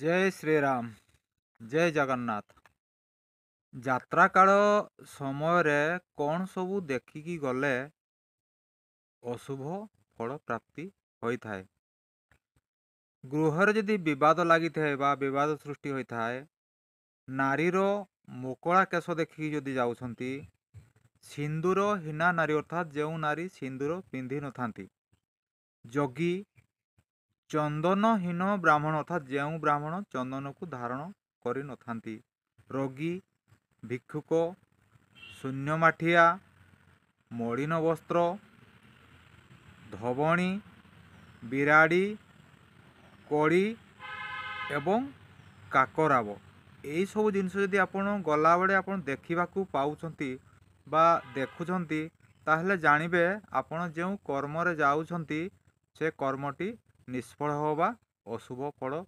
जय श्रीराम जय जगन्नाथ। ଯାତ୍ରା କାଳ ସମୟରେ କ'ଣ ସବୁ ଦେଖିକି ଗଲେ ଅଶୁଭ ଫଳ ପ୍ରାପ୍ତି ହୋଇଥାଏ? ଗୃହରେ ଯଦି ବିବାଦ ଲାଗିଥାଏ ବା ବିବାଦ ସୃଷ୍ଟି ହୋଇଥାଏ, ନାରୀର ମୋକଳା କେଶ ଦେଖିକି ଯଦି ଯାଉଛନ୍ତି, ସିନ୍ଦୁରହୀନା ନାରୀ ଅର୍ଥାତ୍ ଯେଉଁ ନାରୀ ସିନ୍ଦୁର ପିନ୍ଧି ନଥାନ୍ତି, ଯୋଗୀ, ଚନ୍ଦନହୀନ ବ୍ରାହ୍ମଣ ଅର୍ଥାତ୍ ଯେଉଁ ବ୍ରାହ୍ମଣ ଚନ୍ଦନକୁ ଧାରଣ କରିନଥାନ୍ତି, ରୋଗୀ, ଭିକ୍ଷୁକ, ଶୂନ୍ୟମାଠିଆ, ମଳିନ ବସ୍ତ୍ର, ଧବଣୀ, ବିରାଡ଼ି, କଳି ଏବଂ କାକରାବ, ଏହିସବୁ ଜିନିଷ ଯଦି ଆପଣ ଗଲାବେଳେ ଆପଣ ଦେଖିବାକୁ ପାଉଛନ୍ତି ବା ଦେଖୁଛନ୍ତି, ତାହେଲେ ଜାଣିବେ ଆପଣ ଯେଉଁ କର୍ମରେ ଯାଉଛନ୍ତି ସେ କର୍ମଟି ନିଷ୍ଫଳ ହେବ ବା ଅଶୁଭ ଫଳ